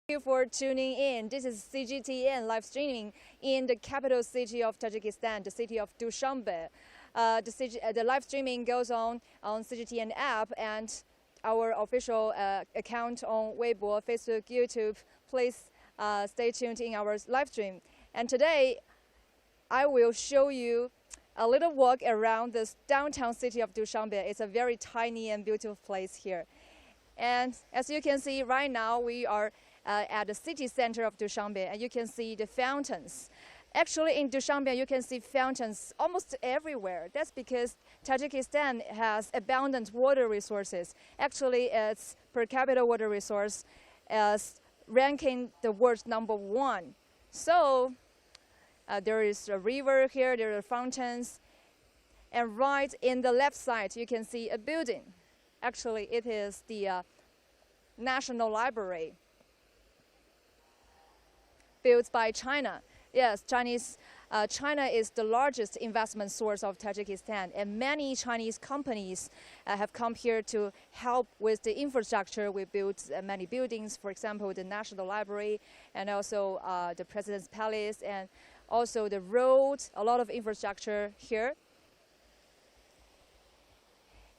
Thank you for tuning in. This is CGTN live streaming in the capital city of Tajikistan, the city of Dushanbe. The live streaming goes on CGTN app and our official account on Weibo, Facebook, YouTube. Please stay tuned in our live stream. And today, I will show you a little walk around this downtown city of Dushanbe. It's a very tiny and beautiful place here. And as you can see right now, we are at the city center of Dushanbe, and you can see the fountains. Actually, in Dushanbe, you can see fountains almost everywhere. That's because Tajikistan has abundant water resources. Actually, its per capita water resource is ranking the world #1. So there is a river here, there are fountains, and right in the left side, you can see a building. Actually, it is the National Library, built by China. Yes, China is the largest investment source of Tajikistan, and many Chinese companies have come here to help with the infrastructure. We built many buildings, for example, the National Library, and also the President's Palace, and also the road, a lot of infrastructure here.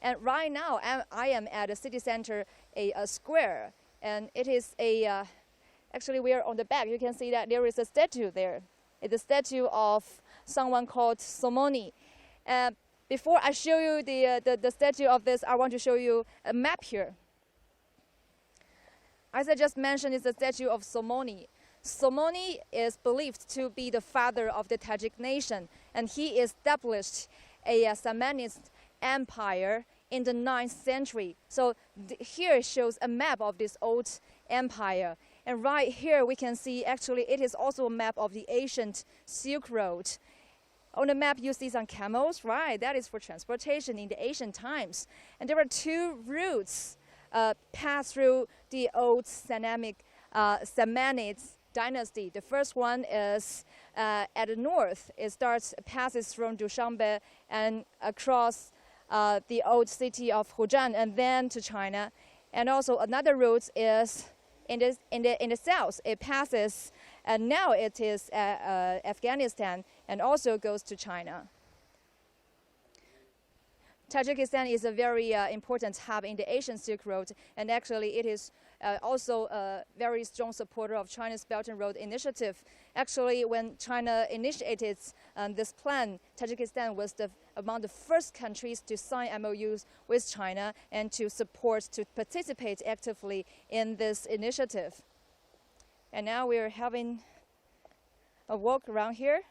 And right now, I am at a city center, a square, and it is actually, we are on the back. You can see that there is a statue there. It's a statue of someone called Somoni. Before I show you the statue of this, I want to show you a map here. As I just mentioned, it's a statue of Somoni. Somoni is believed to be the father of the Tajik nation, and he established a Samanist empire in the 9th century. So here shows a map of this old empire. And right here we can see, actually, it is also a map of the ancient Silk Road. On the map you see some camels, right? That is for transportation in the ancient times. And there are two routes passed through the old Samanid dynasty. The first one is at the north. It passes from Dushanbe and across the old city of Fujian and then to China. And also another route is in the south. It passes, and now it is Afghanistan and also goes to China. Tajikistan is a very important hub in the Asian Silk Road, and actually it is also a very strong supporter of China's Belt and Road Initiative. Actually, when China initiated this plan, Tajikistan was among the first countries to sign MOUs with China and to participate actively in this initiative. And now we're having a walk around here.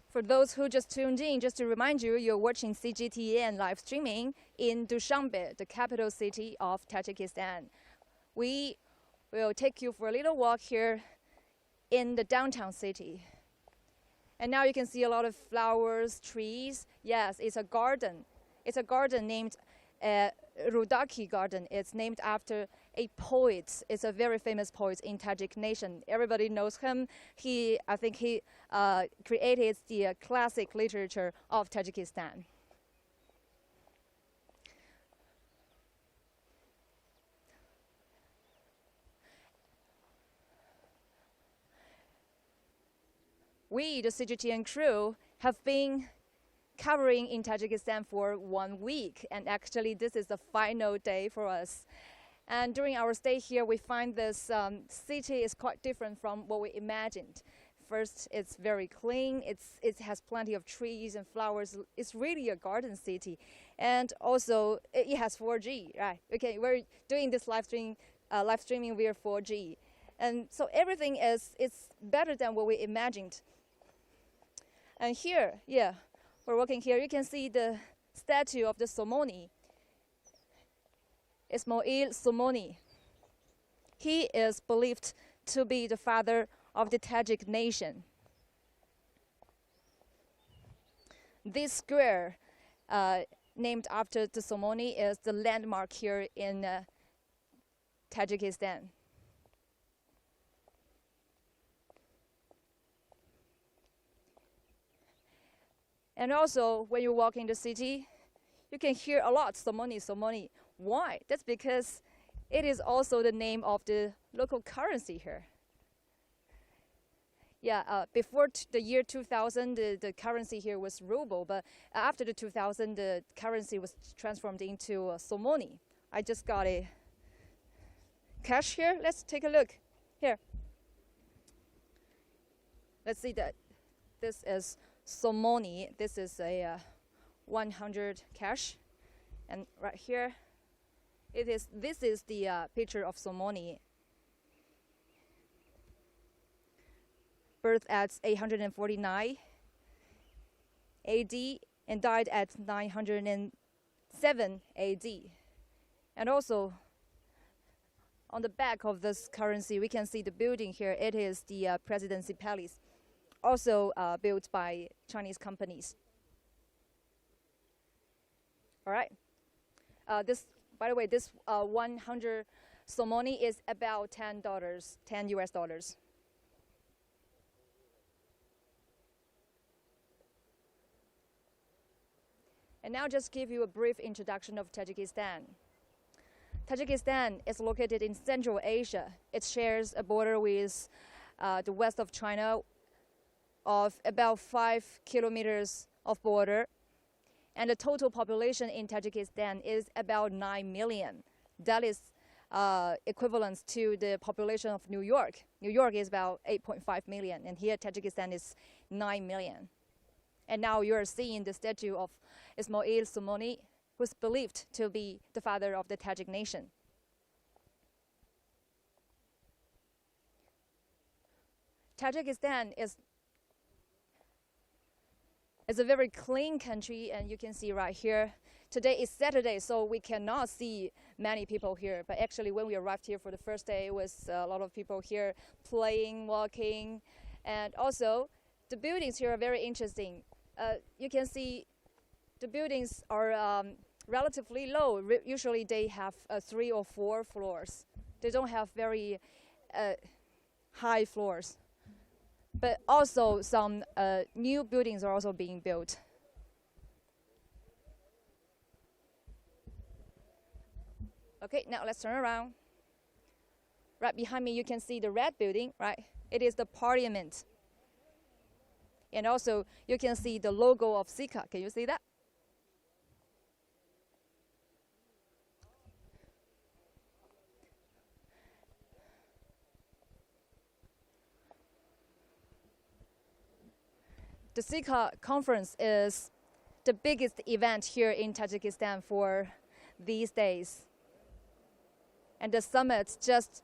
For those who just tuned in, just to remind you, you're watching CGTN live streaming in Dushanbe, the capital city of Tajikistan. We will take you for a little walk here in the downtown city. And now you can see a lot of flowers, trees. Yes, it's a garden. It's a garden named Rudaki Garden. It's named after a poet. It's a very famous poet in Tajik nation. Everybody knows him. I think he created the classic literature of Tajikistan. We, the CGTN crew, have been covering in Tajikistan for 1 week, and actually this is the final day for us. And during our stay here, we find this city is quite different from what we imagined. First, it's very clean. It has plenty of trees and flowers. It's really a garden city, and also it has 4G. Right? Okay, we're doing this live streaming via 4G, and so everything is better than what we imagined. And here, yeah. We're walking here. You can see the statue of the Somoni, Ismail Somoni. He is believed to be the father of the Tajik nation. This square, named after the Somoni, is the landmark here in Tajikistan. And also, when you walk in the city, you can hear a lot, Somoni, Somoni. Why? That's because it is also the name of the local currency here. Yeah, before the year 2000, the currency here was ruble, but after the 2000, the currency was transformed into Somoni. I just got a cash here. Let's take a look. Here. Let's see that this is Somoni. This is a 100 cash. And right here, this is the picture of Somoni. Birth at 849 AD and died at 907 AD. And also, on the back of this currency, we can see the building here. It is the Presidency Palace, also built by Chinese companies. All right. By the way, this 100 Somoni is about $10, 10 US dollars. And now just give you a brief introduction of Tajikistan. Tajikistan is located in Central Asia. It shares a border with the west of China of about 5 kilometers of border. And the total population in Tajikistan is about 9 million. That is equivalent to the population of New York. New York is about 8.5 million, and here Tajikistan is 9 million. And now you are seeing the statue of Ismail Somoni, who is believed to be the father of the Tajik nation. Tajikistan is a very clean country, and you can see right here. Today is Saturday, so we cannot see many people here. But actually, when we arrived here for the first day, it was a lot of people here playing, walking, and also the buildings here are very interesting. You can see the buildings are relatively low. Usually they have 3 or 4 floors. They don't have very high floors. But also some new buildings are also being built. Okay, now let's turn around. Right behind me you can see the red building, right? It is the parliament. And also, you can see the logo of CICA. Can you see that? The CICA conference is the biggest event here in Tajikistan for these days. And the summit just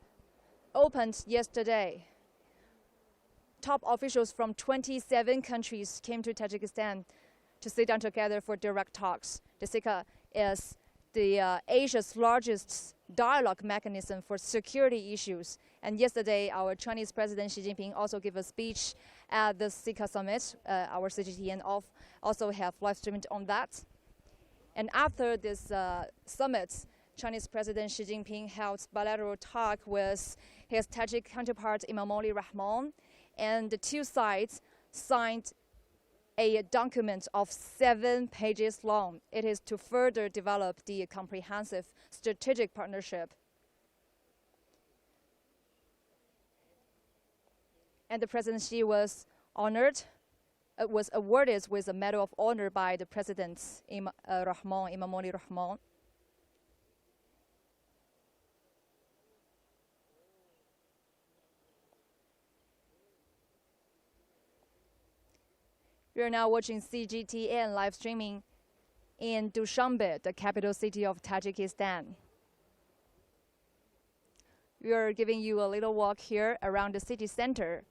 opened yesterday. Top officials from 27 countries came to Tajikistan to sit down together for direct talks. The CICA is the Asia's largest dialogue mechanism for security issues. And yesterday, our Chinese President Xi Jinping also gave a speech at the CICA summit. Our CGTN also have live streamed on that. And after this summit, Chinese President Xi Jinping held bilateral talk with his Tajik counterpart Imamoli Rahman. And the two sides signed a document of 7 pages long. It is to further develop the comprehensive strategic partnership. And the President Xi was awarded with a Medal of Honor by the President Imamoli Rahman. We are now watching CGTN live streaming in Dushanbe, the capital city of Tajikistan. We are giving you a little walk here around the city center.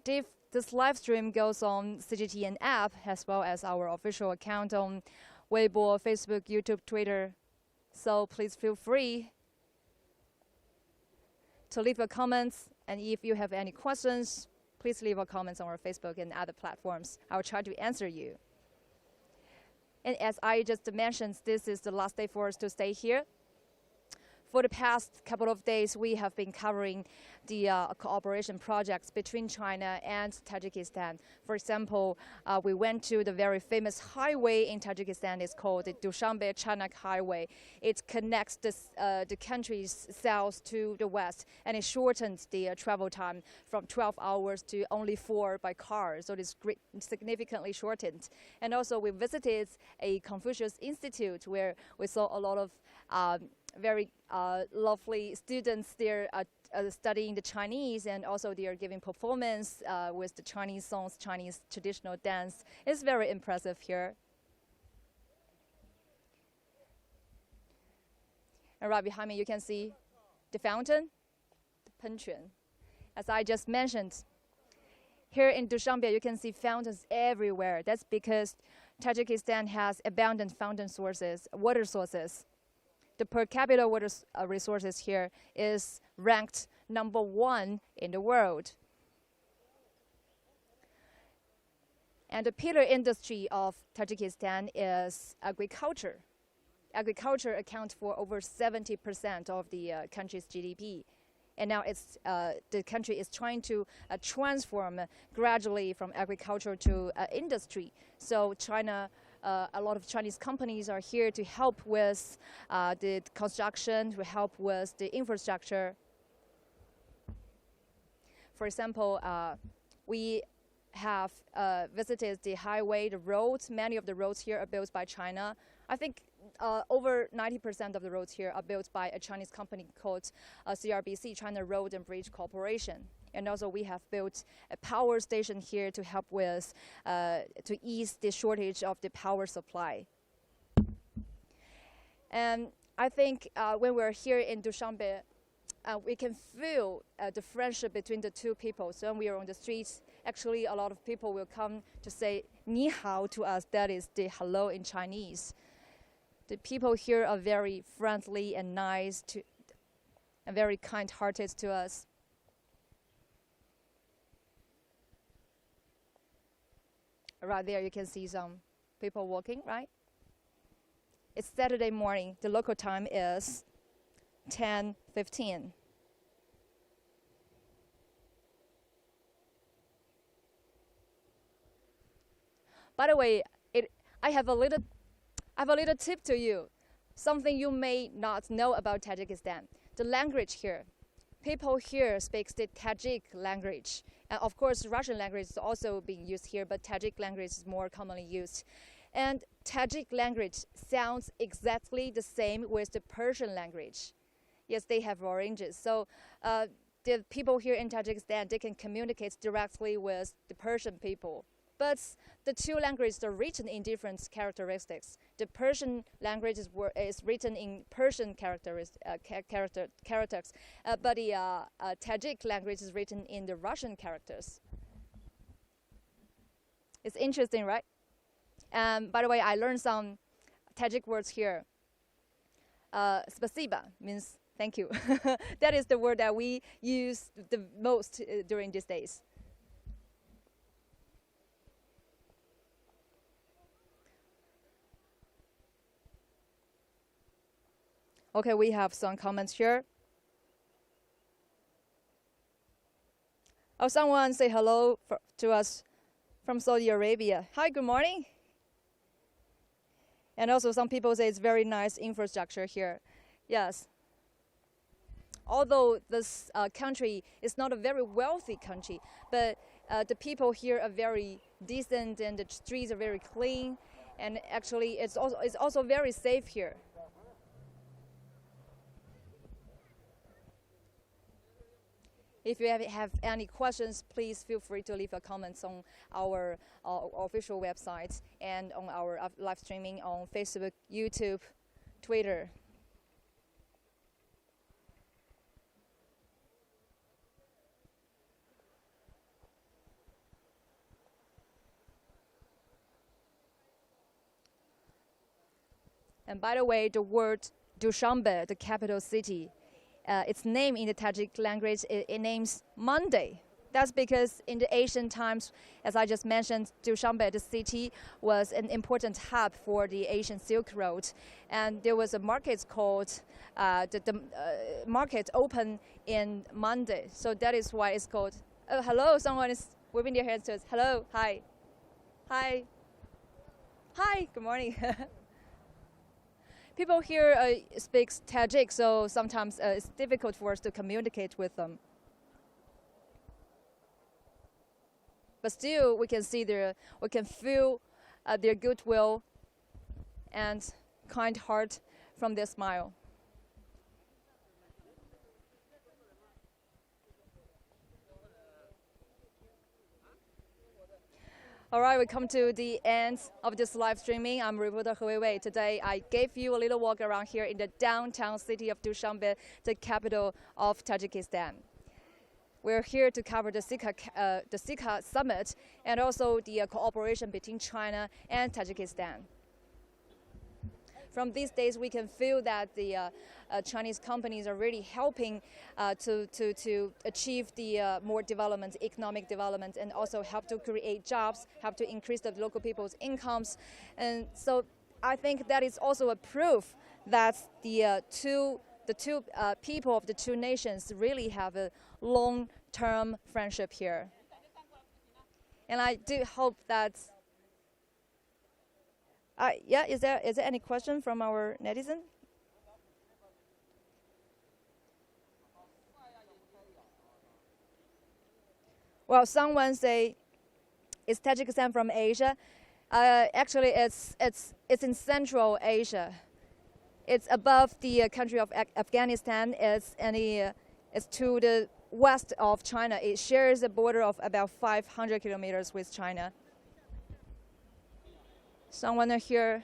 This live stream goes on CGTN app as well as our official account on Weibo, Facebook, YouTube, Twitter. So please feel free to leave your comments. And if you have any questions, please leave your comments on our Facebook and other platforms. I will try to answer you. And as I just mentioned, this is the last day for us to stay here. For the past couple of days, we have been covering the cooperation projects between China and Tajikistan. For example, we went to the very famous highway in Tajikistan. It's called the Dushanbe China Highway. It connects the country's south to the west, and it shortens the travel time from 12 hours to only 4 by car. So it's significantly shortened. And also, we visited a Confucius Institute where we saw a lot of very lovely students there studying the Chinese, and also they are giving performance with the Chinese songs, Chinese traditional dance. It's very impressive here. And right behind me, you can see the fountain, the Penquan. As I just mentioned, here in Dushanbe, you can see fountains everywhere. That's because Tajikistan has abundant fountain sources, water sources. The per capita water resources here is ranked #1 in the world. And the pillar industry of Tajikistan is agriculture. Agriculture accounts for over 70% of the country's GDP. And now the country is trying to transform gradually from agriculture to industry. So China, a lot of Chinese companies are here to help with the construction, to help with the infrastructure. For example, we have visited the highway, the roads. Many of the roads here are built by China. I think over 90% of the roads here are built by a Chinese company called CRBC, China Road and Bridge Corporation. And also we have built a power station here to help with, to ease the shortage of the power supply. And I think when we're here in Dushanbe, we can feel the friendship between the two people. So when we are on the streets, actually a lot of people will come to say "ni hao" to us. That is the hello in Chinese. The people here are very friendly and nice and very kind-hearted to us. Right there, you can see some people walking, right? It's Saturday morning. The local time is 10:15. By the way, I have a little tip to you, something you may not know about Tajikistan. The language here, people here speak the Tajik language. Of course, Russian language is also being used here, but Tajik language is more commonly used. And Tajik language sounds exactly the same with the Persian language. Yes, they have oranges. So the people here in Tajikistan, they can communicate directly with the Persian people. But the two languages are written in different characteristics. The Persian language is written in Persian characters, but the Tajik language is written in the Russian characters. It's interesting, right? By the way, I learned some Tajik words here. Spasiba means thank you. That is the word that we use the most during these days. Okay, we have some comments here. Oh, someone say hello to us from Saudi Arabia. Hi, good morning. And also some people say it's very nice infrastructure here. Yes. Although this country is not a very wealthy country, but the people here are very decent and the streets are very clean. And actually, it's also very safe here. If you have any questions, please feel free to leave a comment on our official website and on our live streaming on Facebook, YouTube, Twitter. And by the way, the word Dushanbe, the capital city, its name in the Tajik language, it names Monday. That's because in the ancient times, as I just mentioned, Dushanbe, the city, was an important hub for the Asian Silk Road. And there was a market called, the market open in Monday. So that is why it's called, oh, hello, someone is waving their hands to us. Hello, hi. Hi. Hi, good morning. People here speak Tajik, so sometimes it's difficult for us to communicate with them. But still, we can see we can feel their goodwill and kind heart from their smile. All right, we come to the end of this live streaming. I'm reporter He Weiwei. Today, I gave you a little walk around here in the downtown city of Dushanbe, the capital of Tajikistan. We're here to cover the CICA summit and also the cooperation between China and Tajikistan. From these days, we can feel that the Chinese companies are really helping to achieve the more development, economic development, and also help to create jobs, help to increase the local people's incomes. And so I think that is also a proof that the two people of the two nations really have a long-term friendship here. And I do hope that. Yeah, is there any question from our netizen? Well, someone say, is Tajikistan from Asia? Actually, it's in Central Asia. It's above the country of Afghanistan. It's to the west of China. It shares a border of about 500 kilometers with China. Someone here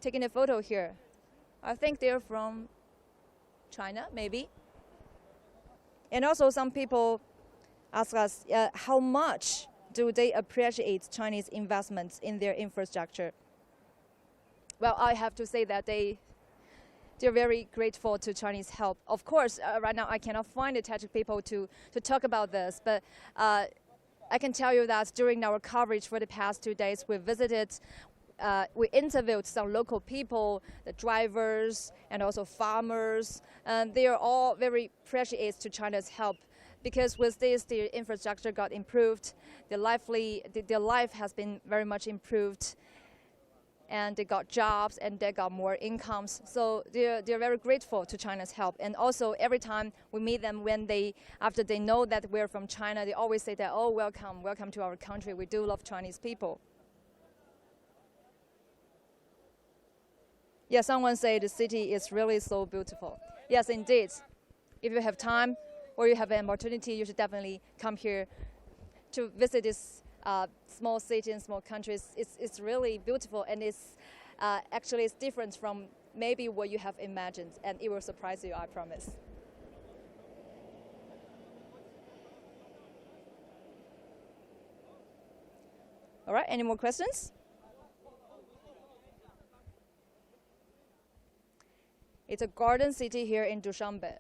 taking a photo here. I think they're from China, maybe. And also some people ask us how much do they appreciate Chinese investments in their infrastructure. Well, I have to say that they're very grateful to Chinese help. Of course, right now I cannot find the Tajik people to talk about this, but I can tell you that during our coverage for the past 2 days, we interviewed some local people, the drivers, and also farmers. And they are all very appreciative to China's help, because with this, the infrastructure got improved, their life has been very much improved, and they got jobs and they got more incomes. So they're very grateful to China's help. And also every time we meet them, after they know that we're from China, they always say that, oh, welcome to our country. We do love Chinese people. Yeah, someone say the city is really so beautiful. Yes, indeed. If you have time or you have an opportunity, you should definitely come here to visit this small city and small countries. It's really beautiful, and actually it's different from maybe what you have imagined, and it will surprise you, I promise. All right, any more questions? It's a garden city here in Dushanbe.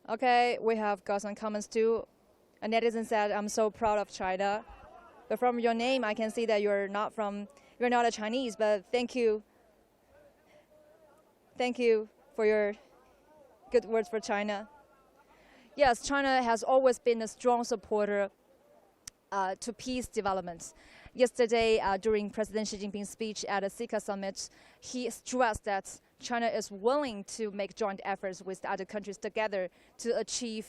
Okay, we have got some comments too. A netizen said, "I'm so proud of China." But from your name, I can see that you're not a Chinese. But thank you. Thank you for your good words for China. Yes, China has always been a strong supporter to peace development. Yesterday, during President Xi Jinping's speech at the CICA summit, he stressed that China is willing to make joint efforts with the other countries together to achieve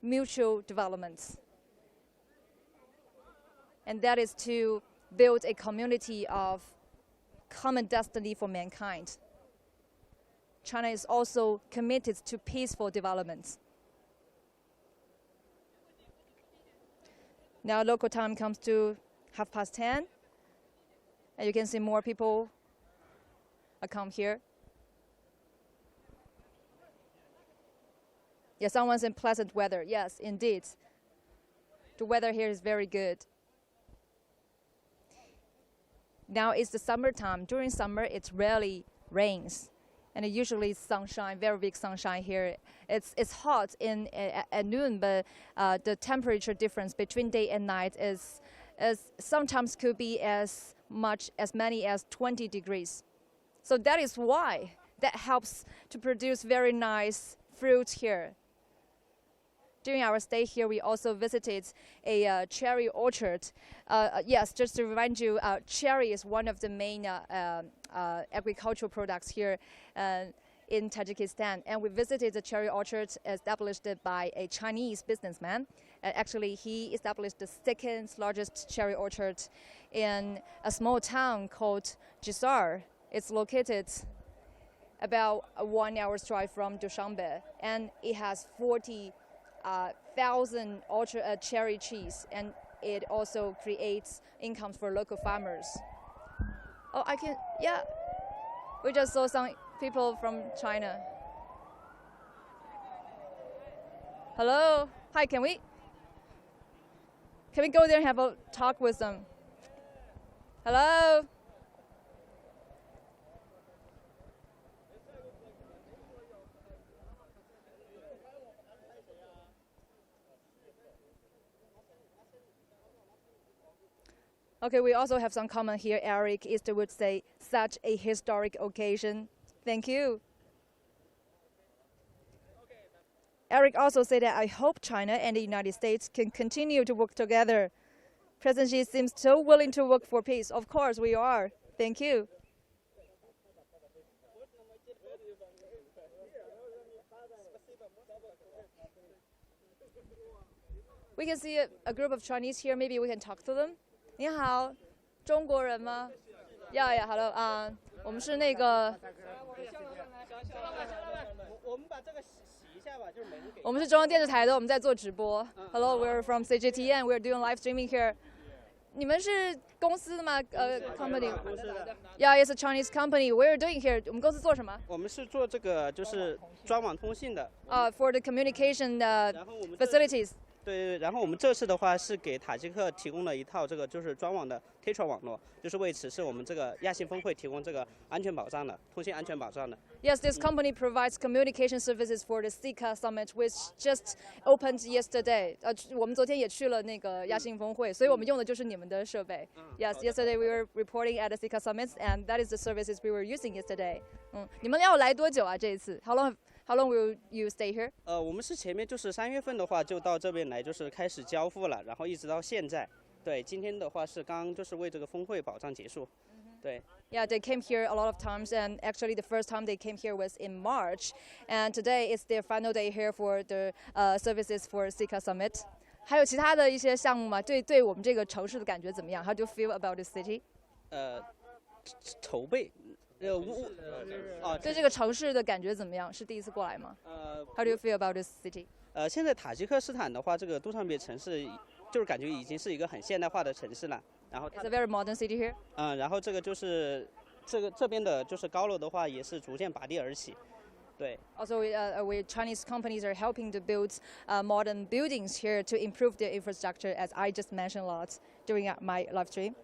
mutual development. And that is to build a community of common destiny for mankind. China is also committed to peaceful development. Now local time comes to 10:30, and you can see more people come here. Yeah, someone's in pleasant weather. Yes, indeed. The weather here is very good. Now it's the summertime. During summer, it rarely rains, and it usually is sunshine, very big sunshine here. It's hot at noon, but the temperature difference between day and night is sometimes could be as many as 20 degrees. So that is why that helps to produce very nice fruits here. During our stay here, we also visited a cherry orchard. Yes, just to remind you, cherry is one of the main agricultural products here in Tajikistan. And we visited the cherry orchard established by a Chinese businessman. Actually, he established the second largest cherry orchard in a small town called Jisar. It's located about a 1 hour's drive from Dushanbe, and it has 40,000 cherry trees, and it also creates incomes for local farmers. Oh, yeah. We just saw some people from China. Hello, hi. Can we go there and have a talk with them? Hello. Okay, we also have some comment here. Eric Easterwood say, such a historic occasion. Thank you. Eric also said that I hope China and the United States can continue to work together. President Xi seems so willing to work for peace. Of course we are. Thank you. We can see a group of Chinese here. Maybe we can talk to them. 你好，中国人吗？呀呀 ，Hello 啊，我们是那个，我们把这个洗一下吧，就是每人给。我们是中央电视台的，我们在做直播。Hello, we're from CGTN. We're doing live streaming here. 你们是公司的吗？company. Yeah, it's a Chinese company. What are you doing here? 我们公司做什么？我们是做这个就是专网通信的。For the communication facilities. 对，然后我们这次的话是给塔吉克提供了一套这个就是专网的 Tetra 网络，就是为此是我们这个亚信峰会提供这个安全保障的，通信安全保障的。Yes, this company provides communication services for the CICA summit, which just opened yesterday. 我们昨天也去了那个亚信峰会，所以我们用的就是你们的设备。Yes, yesterday we were reporting at the CICA summit, and that is the services we were using yesterday. 你们要来多久啊？这一次 How long will you stay here? 我们是前面就是3月份的话就到这边来，就是开始交付了，然后一直到现在。对，今天的话是刚就是为这个峰会保障结束。对。Yeah, they came here a lot of times, and actually the first time they came here was in March, and today is their final day here for the services for CICA summit. 还有其他的一些项目吗？对我们这个城市的感觉怎么样 ？How do you feel about the city? 筹备。对这个城市的感觉怎么样？是第一次过来吗？How do you feel about this city? 现在塔吉克斯坦的话，这个杜尚别城市就是感觉已经是一个很现代化的城市了。然后 It's a very modern city here. 然后这个就是这边的就是高楼的话也是逐渐拔地而起。对。Also, we Chinese companies are helping to build modern buildings here to improve their infrastructure, as I just mentioned a lot during my live stream.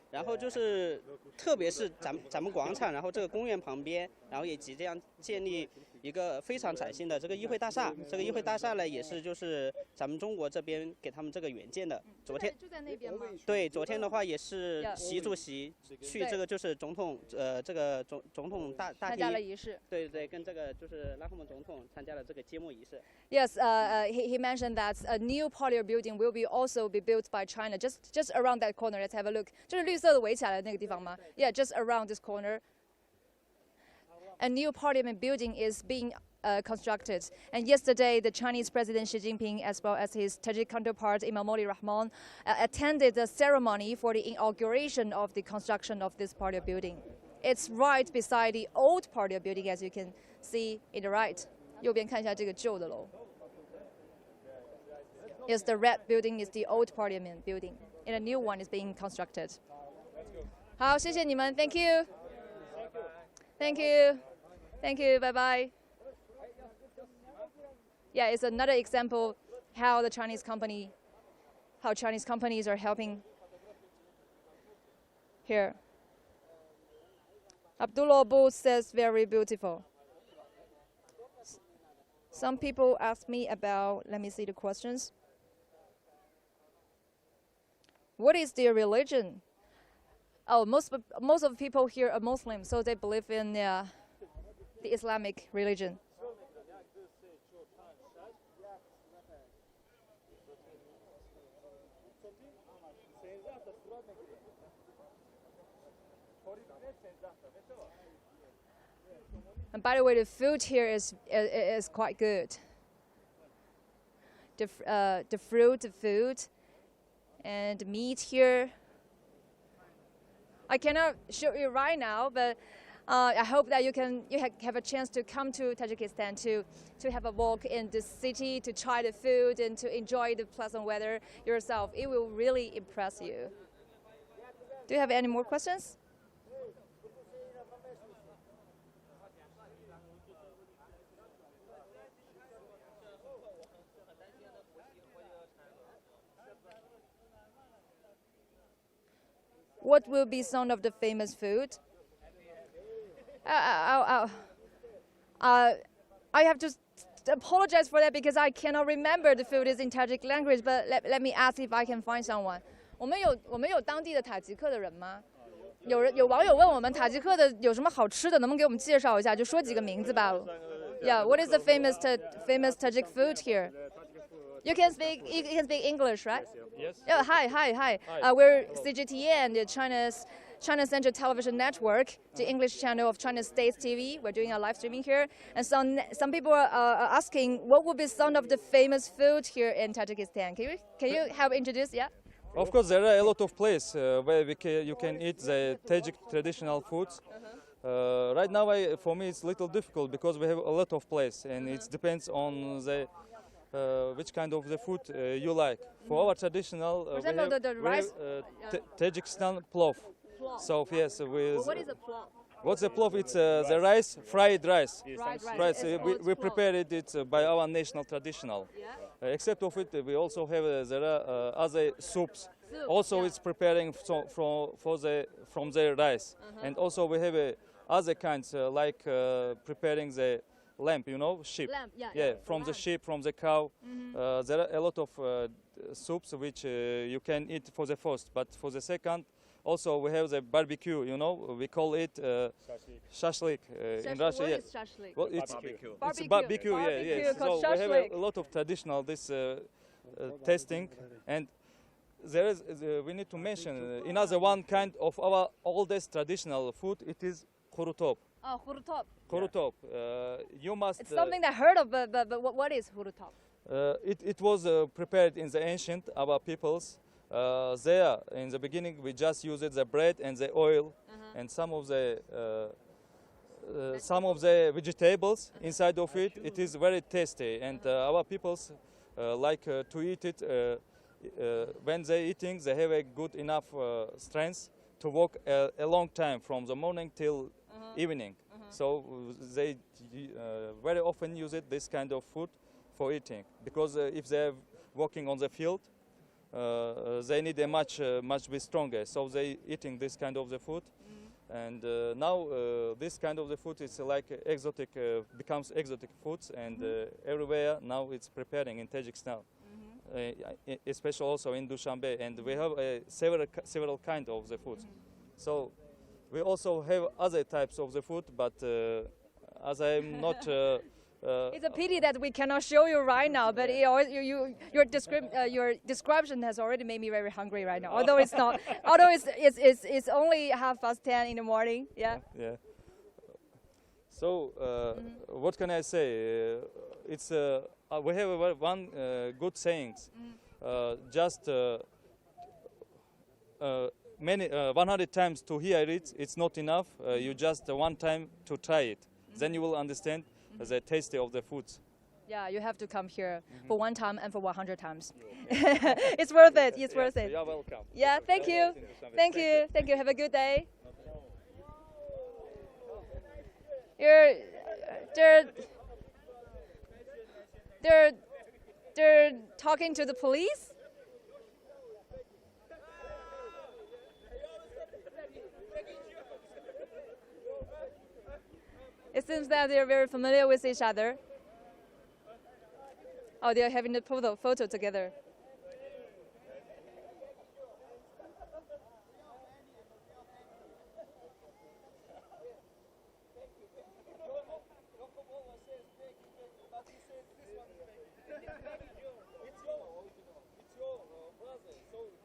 然后就是，特别是咱们广场，然后这个公园旁边，然后也即将建立一个非常崭新的这个议会大厦。这个议会大厦呢，也是就是咱们中国这边给他们这个援建的。昨天就在那边吗？对，昨天的话也是习主席去这个就是总统这个总统大厅参加了仪式。对对，跟这个就是拉赫曼总统参加了这个揭幕仪式。Yes, he mentioned that a new parliament building will also be built by China, just around that corner. Let's have a look. 就是绿色的围起来的那个地方吗 ？Yeah, just around this corner. A new parliament building is being constructed. And yesterday, the Chinese President Xi Jinping, as well as his Tajik counterpart Emomali Rahmon, attended the ceremony for the inauguration of the construction of this parliament building. It's right beside the old parliament building, as you can see in the right. 右边看一下这个旧的楼。Yes, the red building is the old parliament building, and a new one is being constructed. 好，谢谢你们 ，Thank you, Thank you, Thank you, bye bye. yeah, it's another example how Chinese companies are helping here. Abdullah Abu says very beautiful. Some people ask me about, let me see the questions. What is their religion? Oh, most of the people here are Muslim, so they believe in the Islamic religion. And by the way, the food here is quite good. The fruit, the food, and the meat here. I cannot show you right now, but I hope that you have a chance to come to Tajikistan to have a walk in the city, to try the food, and to enjoy the pleasant weather yourself. It will really impress you. Do you have any more questions? What will be some of the famous food? I have to apologize for that because I cannot remember the food is in Tajik language. But let me ask if I can find someone. 我们有当地的塔吉克的人吗？有网友问我们塔吉克的有什么好吃的，能不能给我们介绍一下？就说几个名字吧。Yeah, what is the famous Tajik food here? You can speak English, right? Yes. Yeah, hi. We're CGTN, the China Central Television Network, the English channel of China State TV. We're doing a live streaming here, and some people are asking what would be some of the famous food here in Tajikistan. Can you help introduce? Yeah. Of course, there are a lot of places where you can eat the Tajik traditional foods. Right now, for me, it's a little difficult because we have a lot of places, and it depends on the which kind of the food you like. For our traditional, for example, the rice. Tajikistan plov. So yes, What is a plov? What's the plov? It's the rice, fried rice. Right. We prepared it by our national traditional. Yeah. Except of it, we also have there are other soups. Also, it's preparing from the rice, and also we have other kinds like preparing the lamb, sheep. Lamb, from the sheep, from the cow. There are a lot of soups which you can eat for the first, but for the second, also we have the barbecue. We call it shashlik in Russia. What is shashlik? Well, it's Barbecue. barbecue. Yes. So we have shashlik. a lot of traditional tasting, and there is we need to mention another one kind of our oldest traditional food. It is khurutop. Oh, khurutop. Khurutop. You must. It's something I heard of, but what is khurutop? It was prepared in the ancient our peoples. There, in the beginning, we just used the bread and the oil and some of the vegetables inside of it. It is very tasty, and our peoples like to eat it. When they eating, they have a good enough strength to walk a long time from the morning till evening. So they very often use this kind of food for eating, because if they're walking on the field, they need a much be stronger. So they eating this kind of the food, and now this kind of the food is like exotic, becomes exotic foods, and everywhere now it's preparing in Tajikistan. Especially also in Dushanbe, and we have several kind of the foods. So we also have other types of the food, but as I'm not. It's a pity that we cannot show you right now, but your description has already made me very hungry right now. Although it's not, although it's only 10:30 in the morning. Yeah. Yeah. So what can I say? It's we have one good sayings. Just many 100 times to hear it, it's not enough. You just one time to try it, then you will understand the taste of the foods. Yeah, you have to come here for one time and for 100 times. It's worth it. It's worth it. You're welcome. Yeah, thank you. Thank you. Have a good day. they're talking to the police. It seems that they're very familiar with each other. Oh, they're having a photo together.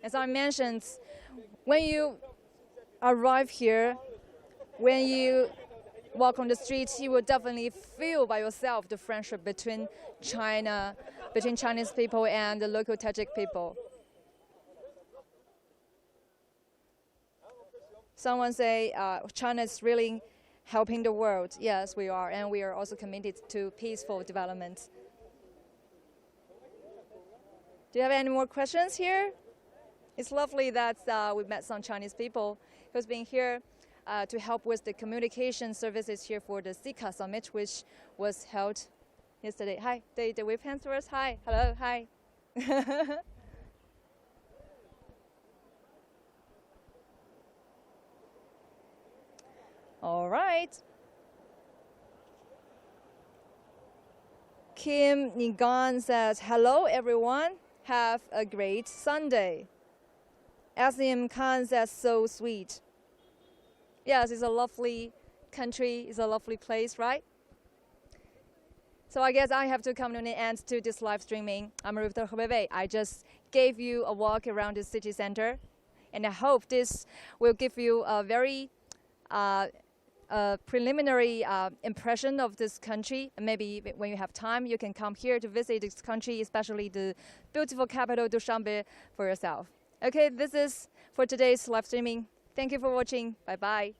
As I mentioned, when you arrive here, when you walk on the street, you will definitely feel by yourself the friendship between Chinese people and the local Tajik people. Someone say China is really helping the world. Yes, we are, and we are also committed to peaceful development. Do you have any more questions here? It's lovely that we met some Chinese people who's been here to help with the communication services here for the CICA summit, which was held yesterday. Hi, the wave hands first. Hi, hello, hi. All right. Kim Nigan says, hello everyone, have a great Sunday. Asim Khan says, so sweet. Yes, it's a lovely country, it's a lovely place, right? So I guess I have to come to an end to this live streaming. I'm He Weiwei. I just gave you a walk around the city center, and I hope this will give you a very preliminary impression of this country. And maybe when you have time, you can come here to visit this country, especially the beautiful capital, Dushanbe, for yourself. Okay, this is for today's live streaming. Thank you for watching. Bye-bye.